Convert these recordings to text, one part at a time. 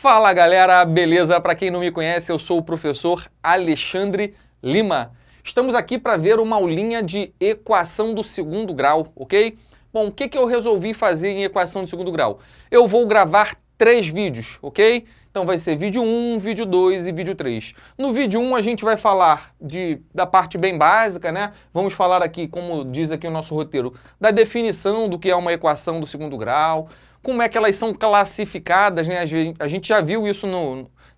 Fala galera, beleza? Para quem não me conhece, eu sou o professor Alexandre Lima. Estamos aqui para ver uma aulinha de equação do segundo grau, ok? Bom, o que eu resolvi fazer em equação do segundo grau? Eu vou gravar 3 vídeos, ok? Então vai ser vídeo 1, vídeo 2 e vídeo 3. No vídeo 1 a gente vai falar da parte bem básica, né? Vamos falar aqui, como diz aqui o nosso roteiro, da definição do que é uma equação do segundo grau, como é que elas são classificadas, né? A gente já viu isso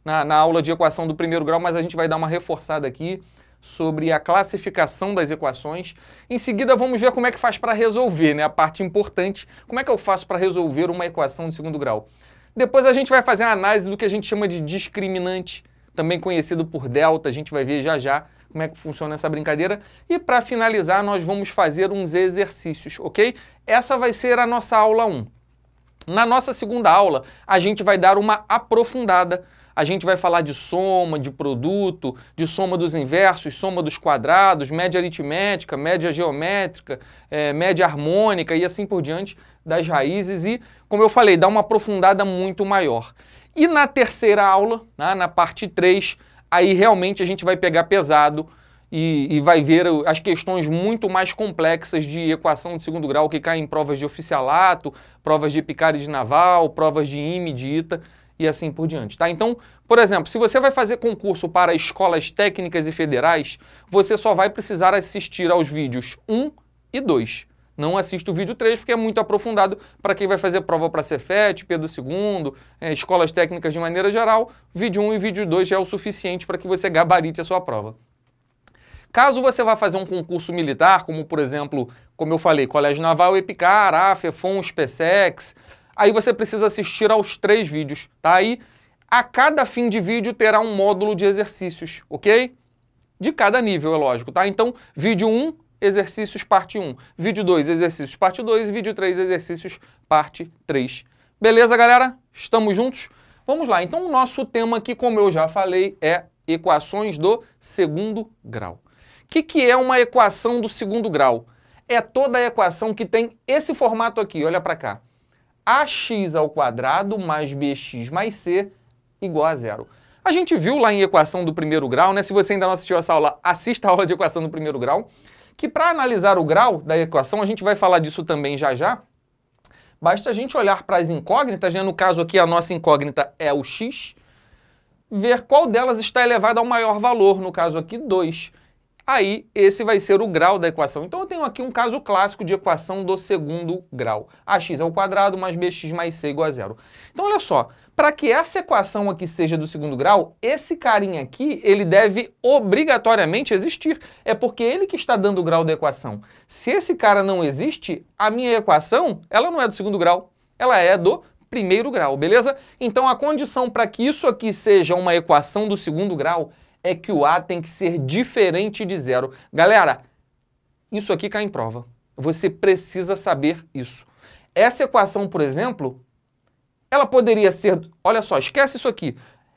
na aula de equação do primeiro grau, mas a gente vai dar uma reforçada aqui sobre a classificação das equações. Em seguida, vamos ver como é que faz para resolver, né? A parte importante, como é que eu faço para resolver uma equação de segundo grau. Depois a gente vai fazer uma análise do que a gente chama de discriminante, também conhecido por delta, a gente vai ver já já como é que funciona essa brincadeira. E para finalizar, nós vamos fazer uns exercícios, ok? Essa vai ser a nossa aula 1. Na nossa segunda aula, a gente vai dar uma aprofundada. A gente vai falar de soma, de produto, de soma dos inversos, soma dos quadrados, média aritmética, média geométrica, média harmônica e assim por diante, das raízes e, como eu falei, dar uma aprofundada muito maior. E na terceira aula, na parte 3, aí realmente a gente vai pegar pesado e vai ver as questões muito mais complexas de equação de segundo grau que caem em provas de oficialato, provas de Epicaride naval, provas de IME, de ITA e assim por diante, tá? Então, por exemplo, se você vai fazer concurso para escolas técnicas e federais, você só vai precisar assistir aos vídeos 1 e 2. Não assista o vídeo 3 porque é muito aprofundado para quem vai fazer prova para Cefet, Pedro II, escolas técnicas de maneira geral. Vídeo 1 e vídeo 2 já é o suficiente para que você gabarite a sua prova. Caso você vá fazer um concurso militar, como por exemplo, como eu falei, Colégio Naval, Epicar, AF, EFON, SPSEX, aí você precisa assistir aos 3 vídeos, tá? Aí, a cada fim de vídeo terá um módulo de exercícios, ok? De cada nível, é lógico, tá? Então, vídeo 1, exercícios parte 1. Vídeo 2, exercícios parte 2. E vídeo 3, exercícios parte 3. Beleza, galera? Estamos juntos? Vamos lá. Então, o nosso tema aqui, como eu já falei, é equações do segundo grau. O que é uma equação do segundo grau? É toda a equação que tem esse formato aqui, olha para cá. Ax ao quadrado mais bx mais c igual a 0. A gente viu lá em equação do primeiro grau, né? Se você ainda não assistiu essa aula, assista a aula de equação do primeiro grau, que para analisar o grau da equação, a gente vai falar disso também já já, basta a gente olhar para as incógnitas, né? No caso aqui a nossa incógnita é o x, ver qual delas está elevada ao maior valor, no caso aqui 2. Aí, esse vai ser o grau da equação. Então, eu tenho aqui um caso clássico de equação do segundo grau. Ax ao quadrado mais bx mais c igual a 0. Então, olha só, para que essa equação aqui seja do segundo grau, esse carinha aqui, ele deve obrigatoriamente existir. É porque ele que está dando o grau da equação. Se esse cara não existe, a minha equação, ela não é do segundo grau, ela é do primeiro grau, beleza? Então, a condição para que isso aqui seja uma equação do segundo grau é que o A tem que ser diferente de 0. Galera, isso aqui cai em prova. Você precisa saber isso. Essa equação, por exemplo, ela poderia ser... Olha só, esquece isso aqui.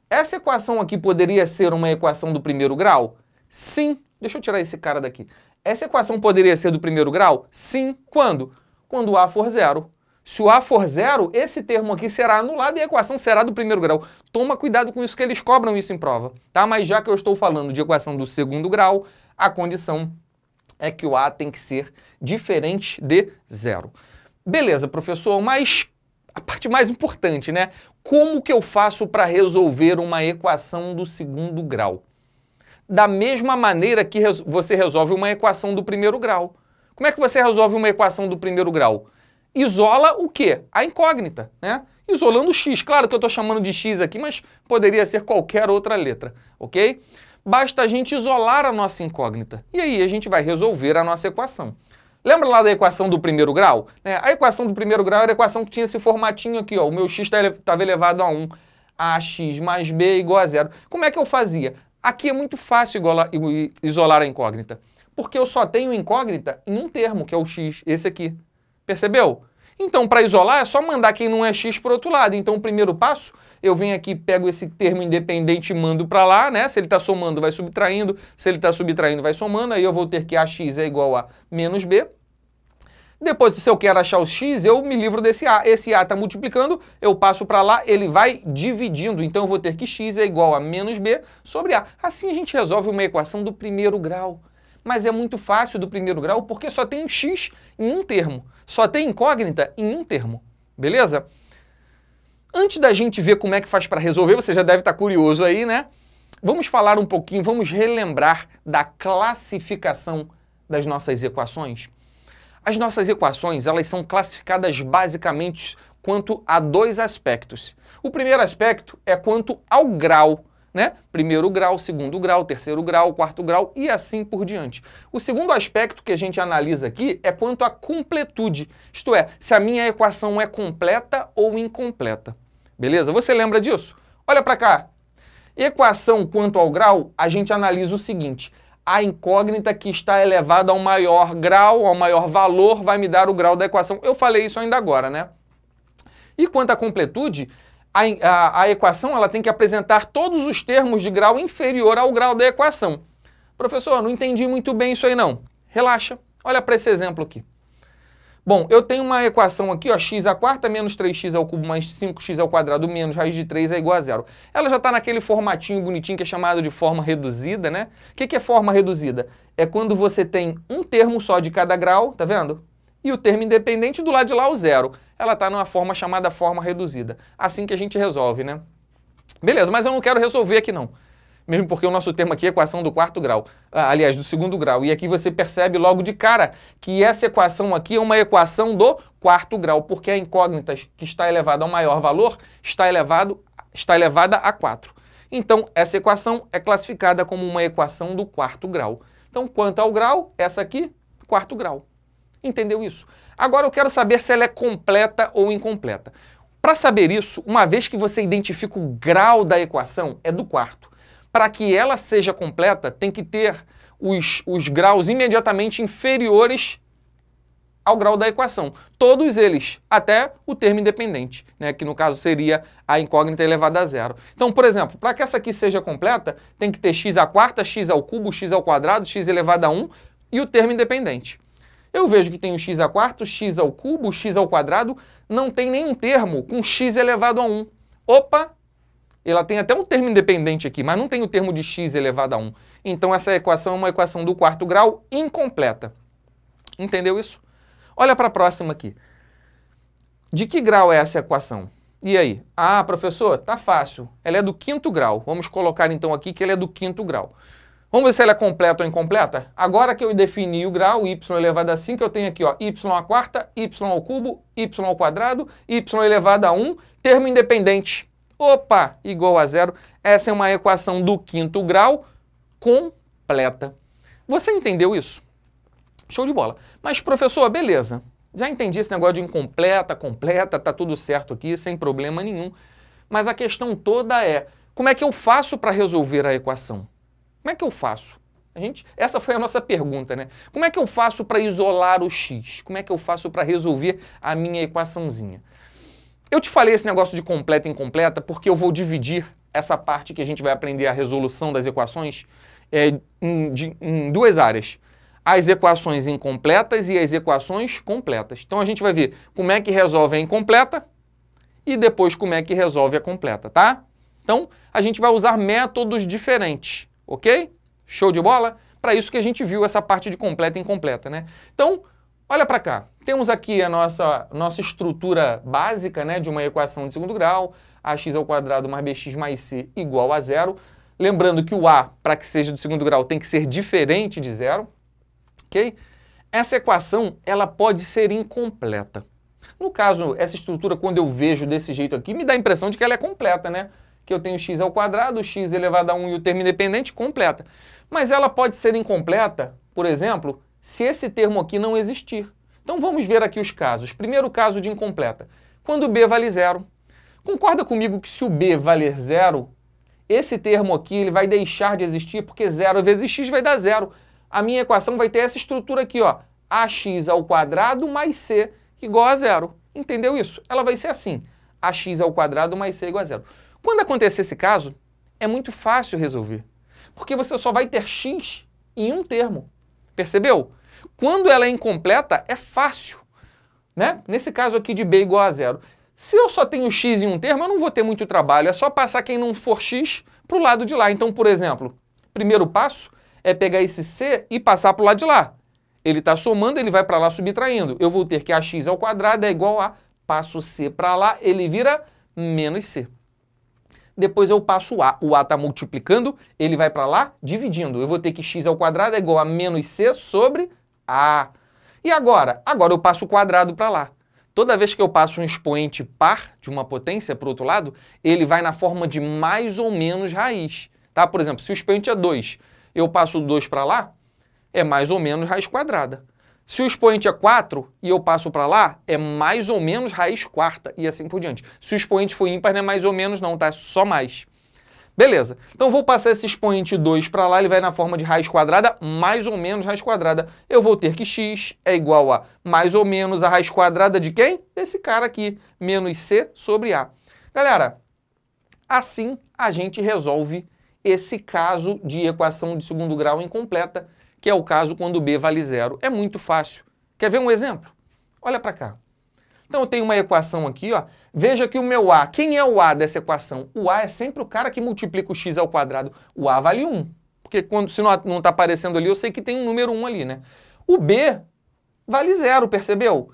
Essa equação aqui poderia ser uma equação do primeiro grau? Sim. Deixa eu tirar esse cara daqui. Essa equação poderia ser do primeiro grau? Sim. Quando? Quando o A for 0. Se o A for 0, esse termo aqui será anulado e a equação será do primeiro grau. Toma cuidado com isso que eles cobram isso em prova, tá? Mas já que eu estou falando de equação do segundo grau, a condição é que o A tem que ser diferente de 0. Beleza, professor, mas a parte mais importante, né? Como que eu faço para resolver uma equação do segundo grau? Da mesma maneira que você resolve uma equação do primeiro grau. Como é que você resolve uma equação do primeiro grau? Isola o quê? A incógnita, né? Isolando o x. Claro que eu estou chamando de x aqui, mas poderia ser qualquer outra letra, ok? Basta a gente isolar a nossa incógnita. E aí a gente vai resolver a nossa equação. Lembra lá da equação do primeiro grau? A equação do primeiro grau era a equação que tinha esse formatinho aqui, ó. O meu x estava elevado a 1. Ax mais b igual a 0. Como é que eu fazia? Aqui é muito fácil isolar a incógnita, porque eu só tenho incógnita em um termo, que é o x, esse aqui. Percebeu? Então, para isolar, é só mandar quem não é x para o outro lado. Então, o primeiro passo, eu venho aqui, pego esse termo independente e mando para lá, né? Se ele está somando, vai subtraindo. Se ele está subtraindo, vai somando. Aí eu vou ter que ax é igual a menos b. Depois, se eu quero achar o x, eu me livro desse a. Esse a está multiplicando, eu passo para lá, ele vai dividindo. Então, eu vou ter que x é igual a menos b sobre a. Assim, a gente resolve uma equação do primeiro grau. Mas é muito fácil do primeiro grau, porque só tem um x em um termo. Só tem incógnita em um termo. Beleza? Antes da gente ver como é que faz para resolver, você já deve estar curioso aí, né? Vamos falar um pouquinho, vamos relembrar da classificação das nossas equações. As nossas equações, elas são classificadas basicamente quanto a dois aspectos. O primeiro aspecto é quanto ao grau, né? Primeiro grau, segundo grau, terceiro grau, quarto grau e assim por diante. O segundo aspecto que a gente analisa aqui é quanto à completude, isto é, se a minha equação é completa ou incompleta. Beleza? Você lembra disso? Olha para cá. Equação quanto ao grau, a gente analisa o seguinte: a incógnita que está elevada ao maior grau, ao maior valor, vai me dar o grau da equação. Eu falei isso ainda agora, né? E quanto à completude, a equação ela tem que apresentar todos os termos de grau inferior ao grau da equação. Professor, não entendi muito bem isso aí não. Relaxa, olha para esse exemplo aqui. Bom, eu tenho uma equação aqui, ó, x à quarta menos 3x ao cubo mais 5x ao quadrado menos raiz de 3 é igual a zero. Ela já está naquele formatinho bonitinho que é chamado de forma reduzida, né? O que é forma reduzida? É quando você tem um termo só de cada grau, tá vendo? E o termo independente do lado de lá, o zero. Ela está numa forma chamada forma reduzida. Assim que a gente resolve, né? Beleza, mas eu não quero resolver aqui não. Mesmo porque o nosso termo aqui é equação do quarto grau, aliás, do segundo grau. E aqui você percebe logo de cara que essa equação aqui é uma equação do quarto grau, porque a incógnita que está elevada ao maior valor está elevada a 4. Então, essa equação é classificada como uma equação do quarto grau. Então, quanto ao grau, essa aqui, quarto grau. Entendeu isso? Agora eu quero saber se ela é completa ou incompleta. Para saber isso, uma vez que você identifica o grau da equação, é do quarto. Para que ela seja completa, tem que ter os graus imediatamente inferiores ao grau da equação. Todos eles, até o termo independente, né, que no caso seria a incógnita elevada a zero. Então, por exemplo, para que essa aqui seja completa, tem que ter x à quarta, x ao cubo, x ao quadrado, x elevado a 1 e o termo independente. Eu vejo que tem o x à quarta, x ao cubo, x ao quadrado, não tem nenhum termo com x elevado a 1. Opa! Ela tem até um termo independente aqui, mas não tem o termo de x elevado a 1. Então, essa equação é uma equação do quarto grau incompleta. Entendeu isso? Olha para a próxima aqui. De que grau é essa equação? E aí? Ah, professor, tá fácil. Ela é do quinto grau. Vamos colocar então aqui que ela é do quinto grau. Vamos ver se ela é completa ou incompleta? Agora que eu defini o grau, y elevado a 5, eu tenho aqui, ó, y à quarta, y ao cubo, y ao quadrado, y elevado a 1, termo independente. Opa, igual a zero. Essa é uma equação do quinto grau completa. Você entendeu isso? Show de bola. Mas, professor, beleza. Já entendi esse negócio de incompleta, completa, tá tudo certo aqui, sem problema nenhum. Mas a questão toda é, como é que eu faço para resolver a equação? Como é que eu faço? Essa foi a nossa pergunta, né? Como é que eu faço para isolar o x? Como é que eu faço para resolver a minha equaçãozinha? Eu te falei esse negócio de completa e incompleta porque eu vou dividir essa parte que a gente vai aprender a resolução das equações em duas áreas. As equações incompletas e as equações completas. Então a gente vai ver como é que resolve a incompleta e depois como é que resolve a completa, tá? Então a gente vai usar métodos diferentes, ok? Show de bola? Para isso que a gente viu essa parte de completa e incompleta, né? Então, olha para cá. Temos aqui a nossa estrutura básica, né, de uma equação de segundo grau, ax ao quadrado mais bx mais c igual a zero. Lembrando que o a, para que seja do segundo grau, tem que ser diferente de zero. Ok? Essa equação, ela pode ser incompleta. No caso, essa estrutura, quando eu vejo desse jeito aqui, me dá a impressão de que ela é completa, né? Que eu tenho x ao quadrado, x elevado a 1 e o termo independente, completa. Mas ela pode ser incompleta, por exemplo, se esse termo aqui não existir. Então vamos ver aqui os casos. Primeiro caso de incompleta, quando b vale zero. Concorda comigo que se o b valer zero, esse termo aqui ele vai deixar de existir, porque zero vezes x vai dar zero. A minha equação vai ter essa estrutura aqui, ó, ax ao quadrado mais c igual a zero. Entendeu isso? Ela vai ser assim, ax ao quadrado mais c igual a zero. Quando acontecer esse caso, é muito fácil resolver, porque você só vai ter x em um termo. Percebeu? Quando ela é incompleta, é fácil, né? Nesse caso aqui de b igual a zero. Se eu só tenho x em um termo, eu não vou ter muito trabalho. É só passar quem não for x para o lado de lá. Então, por exemplo, primeiro passo é pegar esse c e passar para o lado de lá. Ele está somando, ele vai para lá subtraindo. Eu vou ter que ax ao quadrado é igual a, passo c para lá, ele vira menos c. Depois eu passo o a está multiplicando, ele vai para lá dividindo. Eu vou ter que x ao quadrado é igual a menos c sobre a. E agora? Agora eu passo o quadrado para lá. Toda vez que eu passo um expoente par de uma potência para o outro lado, ele vai na forma de mais ou menos raiz. Tá? Por exemplo, se o expoente é 2, eu passo o 2 para lá, é mais ou menos raiz quadrada. Se o expoente é 4 e eu passo para lá, é mais ou menos raiz quarta e assim por diante. Se o expoente for ímpar, não é mais ou menos não, tá? É só mais. Beleza, então vou passar esse expoente 2 para lá, ele vai na forma de raiz quadrada, mais ou menos raiz quadrada. Eu vou ter que x é igual a mais ou menos a raiz quadrada de quem? Desse cara aqui, menos c sobre a. Galera, assim a gente resolve esse caso de equação de segundo grau incompleta, que é o caso quando b vale zero. É muito fácil. Quer ver um exemplo? Olha para cá. Então eu tenho uma equação aqui, ó. Veja que o meu a, quem é o a dessa equação? O a é sempre o cara que multiplica o x ao quadrado. O a vale 1, porque se não está aparecendo ali, eu sei que tem um número 1 ali, né? O b vale 0, percebeu?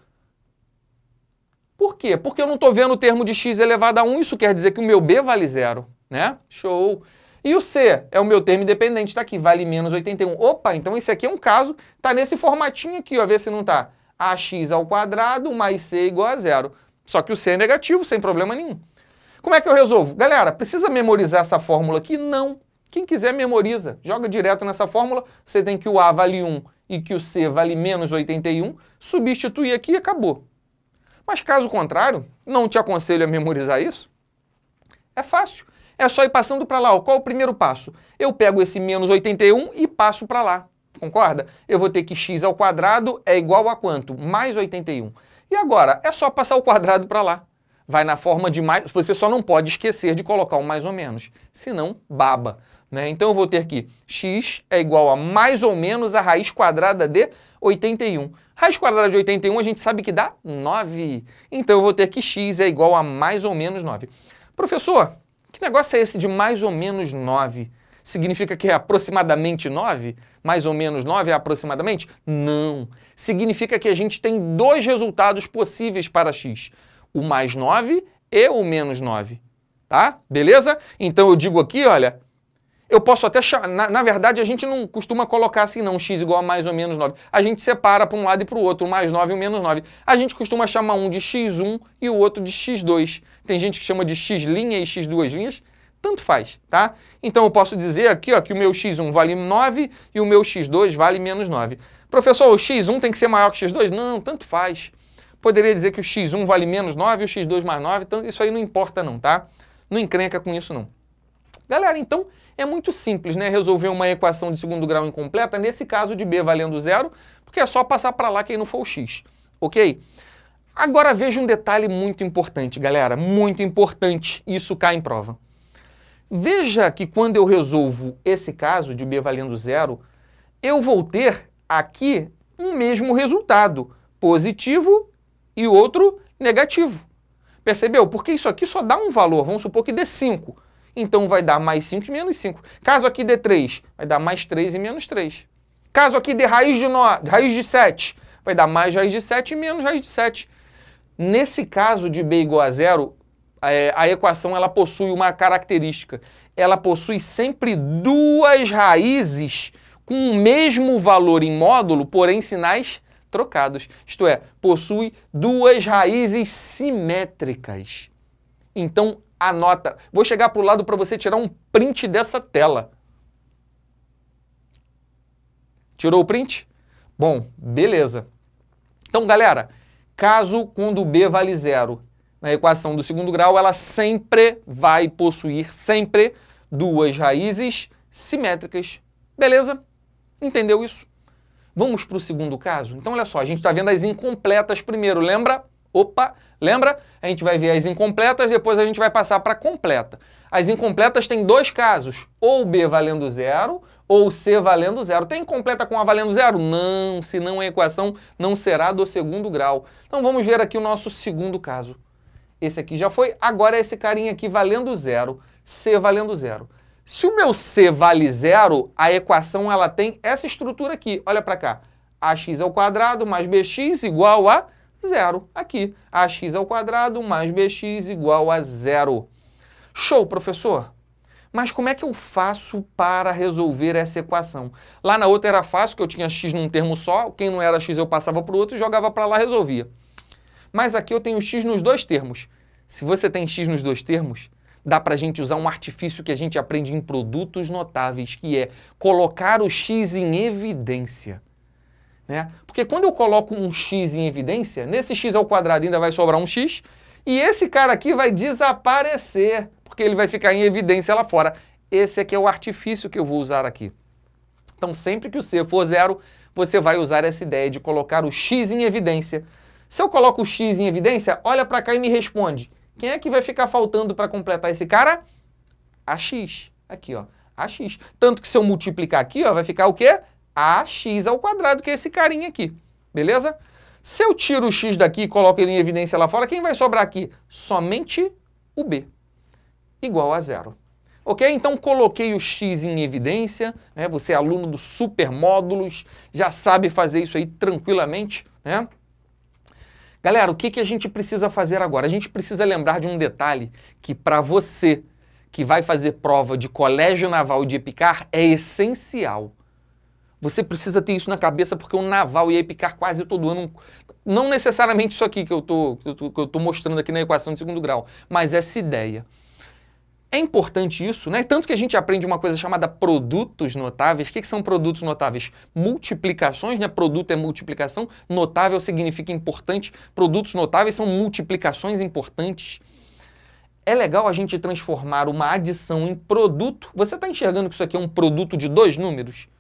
Por quê? Porque eu não estou vendo o termo de x elevado a 1, isso quer dizer que o meu b vale 0, né? Show! E o c é o meu termo independente, está aqui, vale menos 81. Opa, então esse aqui é um caso, está nesse formatinho aqui, ó, vê se não está. Ax ao quadrado mais c igual a 0. Só que o c é negativo, sem problema nenhum. Como é que eu resolvo? Galera, precisa memorizar essa fórmula aqui? Não. Quem quiser memoriza. Joga direto nessa fórmula. Você tem que o a vale 1 e que o c vale menos 81. Substituir aqui e acabou. Mas caso contrário, não te aconselho a memorizar isso. É fácil. É só ir passando para lá. Qual é o primeiro passo? Eu pego esse menos 81 e passo para lá. Concorda? Eu vou ter que x ao quadrado é igual a quanto? Mais 81. E agora? É só passar o quadrado para lá. Vai na forma de mais... Você só não pode esquecer de colocar o mais ou menos. Senão, baba. Né? Então eu vou ter que x é igual a mais ou menos a raiz quadrada de 81. Raiz quadrada de 81 a gente sabe que dá 9. Então eu vou ter que x é igual a mais ou menos 9. Professor, que negócio é esse de mais ou menos 9? Significa que é aproximadamente 9? Mais ou menos 9 é aproximadamente? Não. Significa que a gente tem dois resultados possíveis para x. O mais 9 e o menos 9. Tá? Beleza? Então eu digo aqui, olha, eu posso até chamar... Na verdade, a gente não costuma colocar assim não, x igual a mais ou menos 9. A gente separa para um lado e para o outro, o mais 9 e o menos 9. A gente costuma chamar um de x1 e o outro de x2. Tem gente que chama de x' e x2'. Tanto faz, tá? Então eu posso dizer aqui, ó, que o meu x1 vale 9 e o meu x2 vale menos 9. Professor, o x1 tem que ser maior que o x2? Não, tanto faz. Poderia dizer que o x1 vale menos 9 e o x2 mais 9, então isso aí não importa não, tá? Não encrenca com isso não. Galera, então é muito simples, né? Resolver uma equação de segundo grau incompleta, nesse caso de b valendo 0, porque é só passar para lá quem não for o x, ok? Agora veja um detalhe muito importante, galera, muito importante, isso cai em prova. Veja que quando eu resolvo esse caso de b valendo 0, eu vou ter aqui um mesmo resultado, positivo e outro negativo. Percebeu? Porque isso aqui só dá um valor, vamos supor que dê 5. Então vai dar mais 5 e menos 5. Caso aqui dê 3, vai dar mais 3 e menos 3. Caso aqui dê raiz de 7, vai dar mais raiz de 7 e menos raiz de 7. Nesse caso de b igual a 0, a equação ela possui uma característica. Ela possui sempre duas raízes com o mesmo valor em módulo, porém sinais trocados. Isto é, possui duas raízes simétricas. Então, anota. Vou chegar para o lado para você tirar um print dessa tela. Tirou o print? Bom, beleza. Então, galera, caso quando b vale 0, na equação do segundo grau, ela sempre vai possuir duas raízes simétricas. Beleza? Entendeu isso? Vamos para o segundo caso? Então, olha só, a gente está vendo as incompletas primeiro, lembra? Opa, lembra? A gente vai ver as incompletas, depois a gente vai passar para a completa. As incompletas têm dois casos, ou b valendo 0, ou C valendo zero. Tem completa com A valendo zero? Não, senão a equação não será do segundo grau. Então vamos ver aqui o nosso segundo caso. Esse aqui já foi, agora é esse carinha aqui valendo zero, C valendo zero. Se o meu C vale zero, a equação ela tem essa estrutura aqui, olha para cá. Ax ao quadrado mais bx igual a zero. Aqui, ax ao quadrado mais bx igual a zero. Show, professor! Mas como é que eu faço para resolver essa equação? Lá na outra era fácil, que eu tinha x num termo só, quem não era x eu passava para o outro e jogava para lá e resolvia. Mas aqui eu tenho x nos dois termos. Se você tem x nos dois termos, dá para a gente usar um artifício que a gente aprende em produtos notáveis, que é colocar o x em evidência. Né? Porque quando eu coloco um x em evidência, nesse x ao quadrado ainda vai sobrar um x, e esse cara aqui vai desaparecer, porque ele vai ficar em evidência lá fora. Esse aqui é o artifício que eu vou usar aqui. Então, sempre que o C for zero, você vai usar essa ideia de colocar o x em evidência. Se eu coloco o x em evidência, olha para cá e me responde. Quem é que vai ficar faltando para completar esse cara? Ax. Aqui, ó. Ax. Tanto que se eu multiplicar aqui, ó, vai ficar o quê? Ax ao quadrado, que é esse carinha aqui. Beleza? Se eu tiro o x daqui e coloco ele em evidência lá fora, quem vai sobrar aqui? Somente o b. Igual a zero. Ok? Então, coloquei o x em evidência. Né? Você é aluno do Supermódulos, já sabe fazer isso aí tranquilamente, né? Galera, o que a gente precisa fazer agora? A gente precisa lembrar de um detalhe que para você que vai fazer prova de colégio naval e de EPICAR é essencial. Você precisa ter isso na cabeça porque o naval e a EPICAR quase todo ano, não necessariamente isso aqui que eu tô mostrando aqui na equação de segundo grau, mas essa ideia. É importante isso, né? Tanto que a gente aprende uma coisa chamada produtos notáveis. O que são produtos notáveis? Multiplicações, né? Produto é multiplicação, notável significa importante. Produtos notáveis são multiplicações importantes. É legal a gente transformar uma adição em produto. Você está enxergando que isso aqui é um produto de dois números?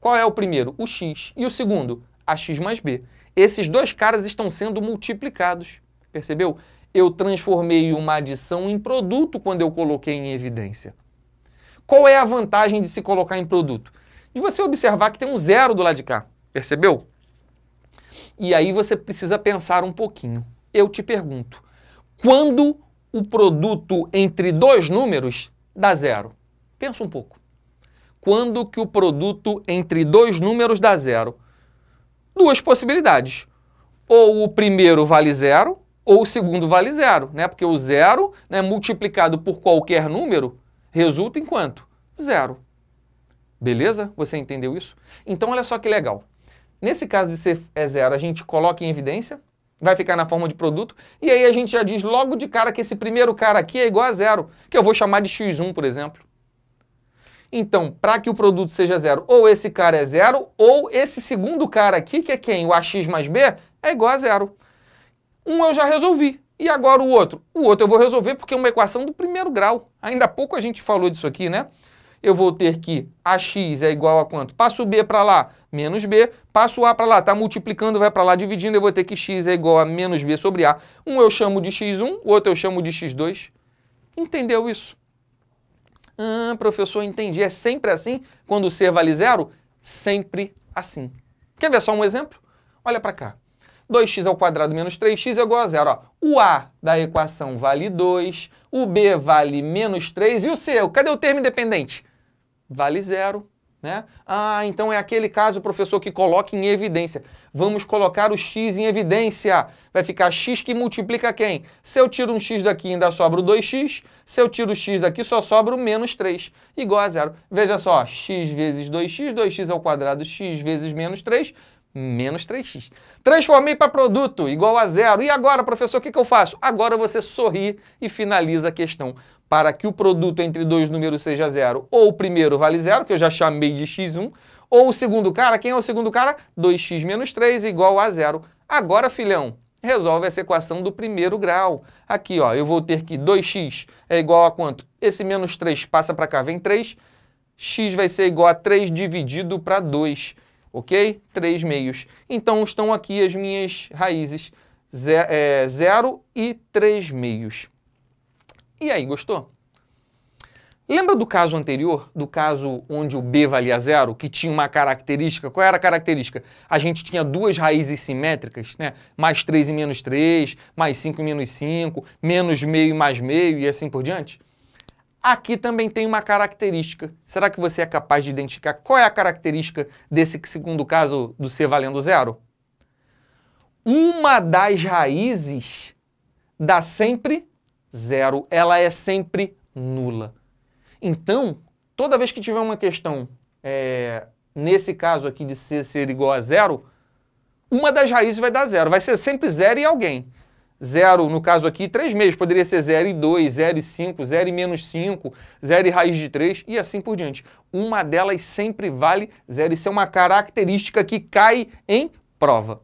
Qual é o primeiro? O x. E o segundo? Ax mais b. Esses dois caras estão sendo multiplicados. Percebeu? Eu transformei uma adição em produto quando eu coloquei em evidência. Qual é a vantagem de se colocar em produto? De você observar que tem um zero do lado de cá, percebeu? E aí você precisa pensar um pouquinho. Eu te pergunto, quando o produto entre dois números dá zero? Pensa um pouco. Quando que o produto entre dois números dá zero? Duas possibilidades. Ou o primeiro vale zero, ou o segundo vale zero, né? Porque o zero, né, multiplicado por qualquer número resulta em quanto? Zero. Beleza? Você entendeu isso? Então, olha só que legal. Nesse caso de ser zero, a gente coloca em evidência, vai ficar na forma de produto, e aí a gente já diz logo de cara que esse primeiro cara aqui é igual a zero, que eu vou chamar de x1, por exemplo. Então, para que o produto seja zero, ou esse cara é zero, ou esse segundo cara aqui, que é quem? O ax mais b, é igual a zero. Um eu já resolvi. E agora o outro? O outro eu vou resolver porque é uma equação do primeiro grau. Ainda há pouco a gente falou disso aqui, né? Eu vou ter que ax é igual a quanto? Passo o b para lá, menos b. Passo o a para lá, está multiplicando, vai para lá, dividindo. Eu vou ter que x é igual a menos b sobre a. Um eu chamo de x1, o outro eu chamo de x2. Entendeu isso? Ah, professor, entendi. É sempre assim? Quando o c vale zero? Sempre assim. Quer ver só um exemplo? Olha para cá. 2x ao quadrado menos 3x é igual a zero. Ó. O a da equação vale 2, o b vale menos 3 e o c, cadê o termo independente? Vale zero. Né? Ah, então é aquele caso, professor, que coloca em evidência. Vamos colocar o x em evidência. Vai ficar x que multiplica quem? Se eu tiro um x daqui, ainda sobra o 2x. Se eu tiro o x daqui, só sobra o menos 3, igual a zero. Veja só, x vezes 2x, 2x ao quadrado, x vezes menos 3, menos 3x. Transformei para produto, igual a zero. E agora, professor, o que eu faço? Agora você sorri e finaliza a questão. Para que o produto entre dois números seja zero, ou o primeiro vale zero, que eu já chamei de x1, ou o segundo cara, quem é o segundo cara? 2x menos 3 igual a zero. Agora, filhão, resolve essa equação do primeiro grau. Aqui, ó, eu vou ter que 2x é igual a quanto? Esse menos 3 passa para cá, vem 3. X vai ser igual a 3 dividido para 2. Ok? 3 meios. Então, estão aqui as minhas raízes, 0 e 3 meios. E aí, gostou? Lembra do caso anterior, do caso onde o b valia zero, que tinha uma característica? Qual era a característica? A gente tinha duas raízes simétricas, né? Mais 3 e menos 3, mais 5 e menos 5, menos meio e mais meio e assim por diante. Aqui também tem uma característica. Será que você é capaz de identificar qual é a característica desse segundo caso do c valendo zero? Uma das raízes dá sempre zero, ela é sempre nula. Então, toda vez que tiver uma questão, nesse caso aqui de c ser igual a zero, uma das raízes vai dar zero. Vai ser sempre zero e alguém. Zero, no caso aqui, 3 meios. Poderia ser 0 e 2, 0 e 5, 0 e menos 5, 0 e raiz de 3 e assim por diante. Uma delas sempre vale zero. Isso é uma característica que cai em prova.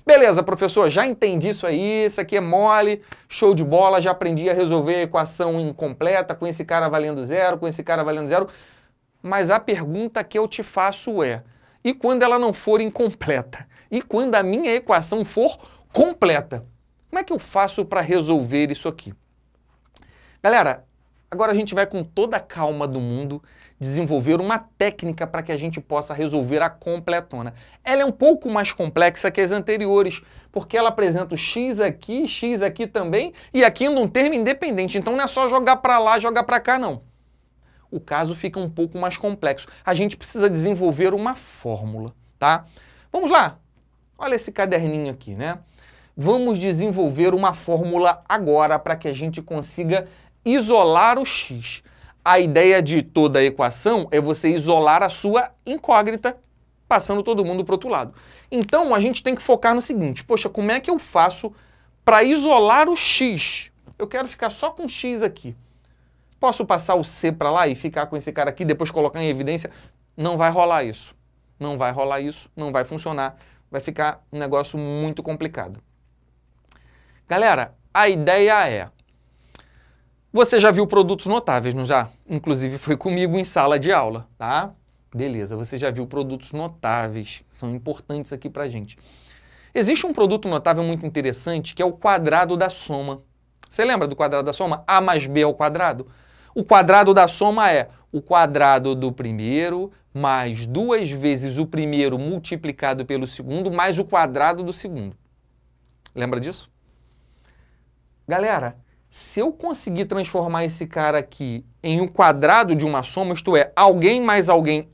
Beleza, professor, já entendi isso aí, isso aqui é mole, show de bola, já aprendi a resolver a equação incompleta com esse cara valendo zero, com esse cara valendo zero. Mas a pergunta que eu te faço é, e quando ela não for incompleta? E quando a minha equação for completa? Como é que eu faço para resolver isso aqui? Galera, agora a gente vai com toda a calma do mundo desenvolver uma técnica para que a gente possa resolver a completona. Ela é um pouco mais complexa que as anteriores, porque ela apresenta o x aqui também, e aqui ainda um termo independente. Então não é só jogar para lá, jogar para cá, não. O caso fica um pouco mais complexo. A gente precisa desenvolver uma fórmula, tá? Vamos lá. Olha esse caderninho aqui, né? Vamos desenvolver uma fórmula agora para que a gente consiga isolar o x. A ideia de toda a equação é você isolar a sua incógnita, passando todo mundo para o outro lado. Então, a gente tem que focar no seguinte, poxa, como é que eu faço para isolar o x? Eu quero ficar só com x aqui. Posso passar o c para lá e ficar com esse cara aqui, depois colocar em evidência? Não vai rolar isso. Não vai rolar isso, não vai funcionar. Vai ficar um negócio muito complicado. Galera, a ideia é... Você já viu produtos notáveis, não já? Inclusive foi comigo em sala de aula, tá? Beleza, você já viu produtos notáveis, são importantes aqui pra gente. Existe um produto notável muito interessante que é o quadrado da soma. Você lembra do quadrado da soma? A mais b ao quadrado? O quadrado da soma é o quadrado do primeiro mais 2 vezes o primeiro multiplicado pelo segundo mais o quadrado do segundo. Lembra disso? Galera, se eu conseguir transformar esse cara aqui em um quadrado de uma soma, isto é, alguém mais alguém,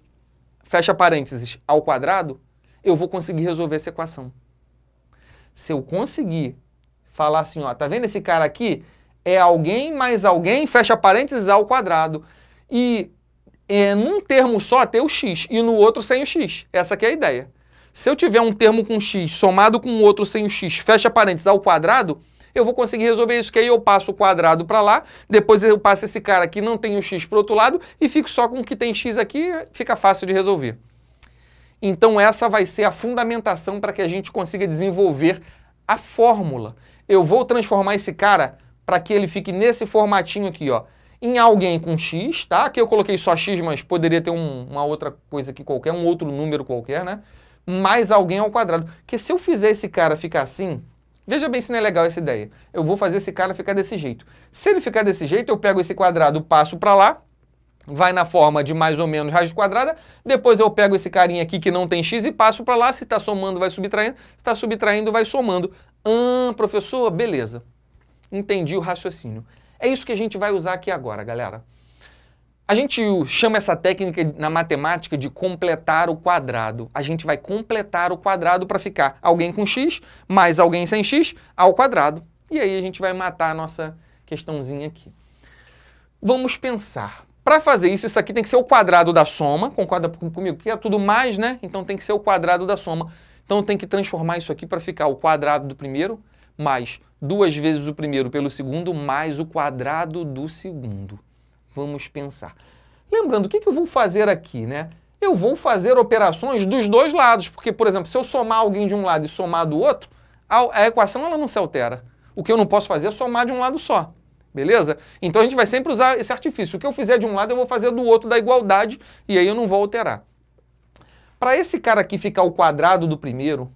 fecha parênteses, ao quadrado, eu vou conseguir resolver essa equação. Se eu conseguir falar assim, ó, tá vendo esse cara aqui? É alguém mais alguém, fecha parênteses, ao quadrado. E num termo só ter o x e no outro sem o x. Essa aqui é a ideia. Se eu tiver um termo com x somado com o outro sem o x, fecha parênteses, ao quadrado, eu vou conseguir resolver isso, que aí eu passo o quadrado para lá, depois eu passo esse cara aqui, não tem o x para o outro lado, e fico só com o que tem x aqui, fica fácil de resolver. Então essa vai ser a fundamentação para que a gente consiga desenvolver a fórmula. Eu vou transformar esse cara para que ele fique nesse formatinho aqui, ó, em alguém com x, tá? Aqui eu coloquei só x, mas poderia ter uma outra coisa aqui qualquer, um outro número qualquer, né? Mais alguém ao quadrado. Porque se eu fizer esse cara ficar assim... Veja bem se não é legal essa ideia. Eu vou fazer esse cara ficar desse jeito. Se ele ficar desse jeito, eu pego esse quadrado, passo para lá, vai na forma de mais ou menos raiz quadrada, depois eu pego esse carinha aqui que não tem x e passo para lá, se está somando vai subtraindo, se está subtraindo vai somando. Professor, beleza. Entendi o raciocínio. É isso que a gente vai usar aqui agora, galera. A gente chama essa técnica na matemática de completar o quadrado. A gente vai completar o quadrado para ficar alguém com x mais alguém sem x ao quadrado. E aí a gente vai matar a nossa questãozinha aqui. Vamos pensar. Para fazer isso, isso aqui tem que ser o quadrado da soma. Concorda comigo? Que é tudo mais, né? Então tem que ser o quadrado da soma. Então tem que transformar isso aqui para ficar o quadrado do primeiro mais 2 vezes o primeiro pelo segundo mais o quadrado do segundo. Vamos pensar. Lembrando, o que eu vou fazer aqui, né? Eu vou fazer operações dos dois lados, porque, por exemplo, se eu somar alguém de um lado e somar do outro, a equação ela não se altera. O que eu não posso fazer é somar de um lado só, beleza? Então a gente vai sempre usar esse artifício. O que eu fizer de um lado, eu vou fazer do outro da igualdade, e aí eu não vou alterar. Para esse cara aqui ficar o quadrado do primeiro,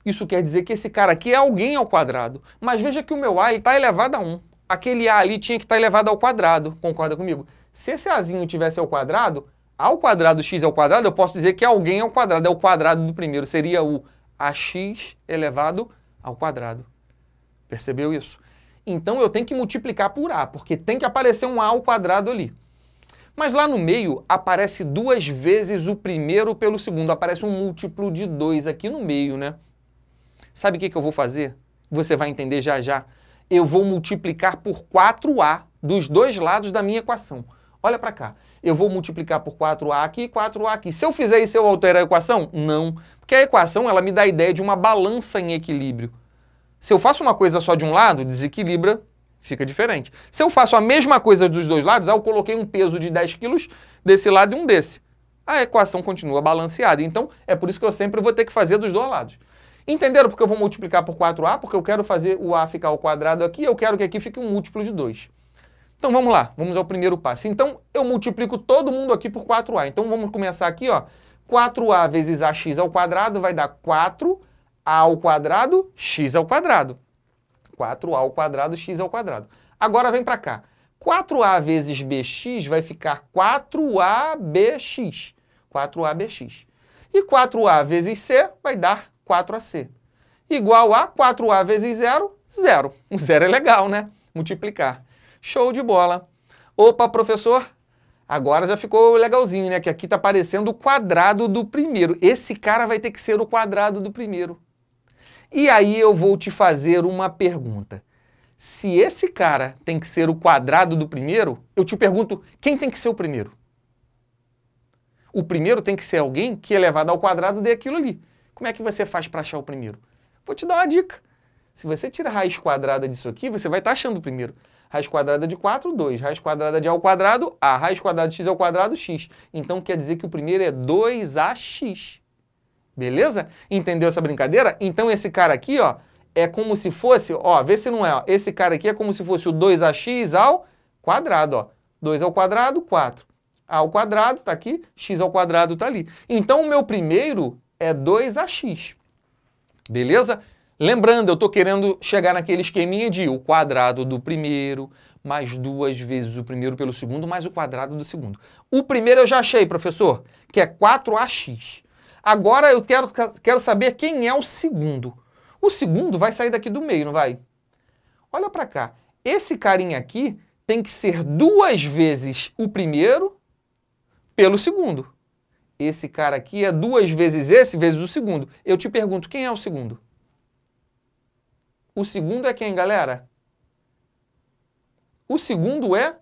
isso quer dizer que esse cara aqui é alguém ao quadrado. Mas veja que o meu a está elevado a 1. aquele A ali tinha que estar elevado ao quadrado, concorda comigo? Se esse Azinho tivesse ao quadrado x ao quadrado, eu posso dizer que alguém ao quadrado, é o quadrado do primeiro, seria o AX elevado ao quadrado. Percebeu isso? Então eu tenho que multiplicar por A, porque tem que aparecer um A ao quadrado ali. Mas lá no meio aparece 2 vezes o primeiro pelo segundo, aparece um múltiplo de 2 aqui no meio, né? Sabe o que eu vou fazer? Você vai entender já já. Eu vou multiplicar por 4A dos dois lados da minha equação. Olha para cá. Eu vou multiplicar por 4A aqui e 4A aqui. Se eu fizer isso, eu altero a equação? Não. Porque a equação ela me dá a ideia de uma balança em equilíbrio. Se eu faço uma coisa só de um lado, desequilibra, fica diferente. Se eu faço a mesma coisa dos dois lados, eu coloquei um peso de 10 quilos desse lado e um desse. A equação continua balanceada. Então, é por isso que eu sempre vou ter que fazer dos dois lados. Entenderam porque eu vou multiplicar por 4A? Porque eu quero fazer o A ficar ao quadrado aqui, eu quero que aqui fique um múltiplo de 2. Então vamos lá, vamos ao primeiro passo. Então eu multiplico todo mundo aqui por 4A. Então vamos começar aqui, ó. 4A vezes AX ao quadrado vai dar 4A ao quadrado, x ao quadrado. 4A ao quadrado, x ao quadrado. Agora vem para cá. 4A vezes BX vai ficar 4ABX. 4ABX. E 4A vezes C vai dar 4AC. Igual a 4A vezes 0, 0. O 0 é legal, né? Multiplicar. Show de bola. Opa, professor, agora já ficou legalzinho, né? Que aqui está aparecendo o quadrado do primeiro. Esse cara vai ter que ser o quadrado do primeiro. E aí eu vou te fazer uma pergunta. Se esse cara tem que ser o quadrado do primeiro, eu te pergunto, quem tem que ser o primeiro? O primeiro tem que ser alguém que elevado ao quadrado dê aquilo ali. Como é que você faz para achar o primeiro? Vou te dar uma dica. Se você tira a raiz quadrada disso aqui, você vai estar achando o primeiro. Raiz quadrada de 4, 2. Raiz quadrada de A ao quadrado, A. Raiz quadrada de X ao quadrado, X. Então quer dizer que o primeiro é 2AX. Beleza? Entendeu essa brincadeira? Então esse cara aqui, ó, é como se fosse, ó, vê se não é, ó. Esse cara aqui é como se fosse o 2AX ao quadrado, ó. 2 ao quadrado, 4. A ao quadrado tá aqui, X ao quadrado tá ali. Então o meu primeiro é 2AX. Beleza? Lembrando, eu estou querendo chegar naquele esqueminha de o quadrado do primeiro mais 2 vezes o primeiro pelo segundo mais o quadrado do segundo. O primeiro eu já achei, professor, que é 4AX. Agora eu quero saber quem é o segundo. O segundo vai sair daqui do meio, não vai? Olha para cá. Esse carinha aqui tem que ser 2 vezes o primeiro pelo segundo. Esse cara aqui é 2 vezes esse vezes o segundo. Eu te pergunto, quem é o segundo? O segundo é quem, galera? O segundo é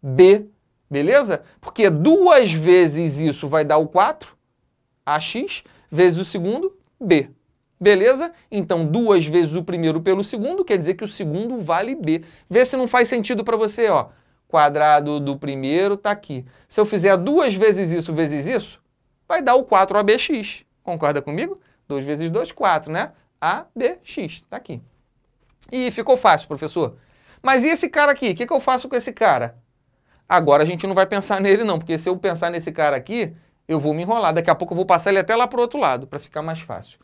B, beleza? Porque 2 vezes isso vai dar o 4, AX, vezes o segundo, B. Beleza? Então, 2 vezes o primeiro pelo segundo, quer dizer que o segundo vale B. Vê se não faz sentido para você, ó. Quadrado do primeiro está aqui. Se eu fizer 2 vezes isso, vai dar o 4ABX. Concorda comigo? 2 vezes 2, 4, né? ABX, está aqui. E ficou fácil, professor. Mas e esse cara aqui? O que eu faço com esse cara? Agora a gente não vai pensar nele não, porque se eu pensar nesse cara aqui, eu vou me enrolar. Daqui a pouco eu vou passar ele até lá para o outro lado, para ficar mais fácil.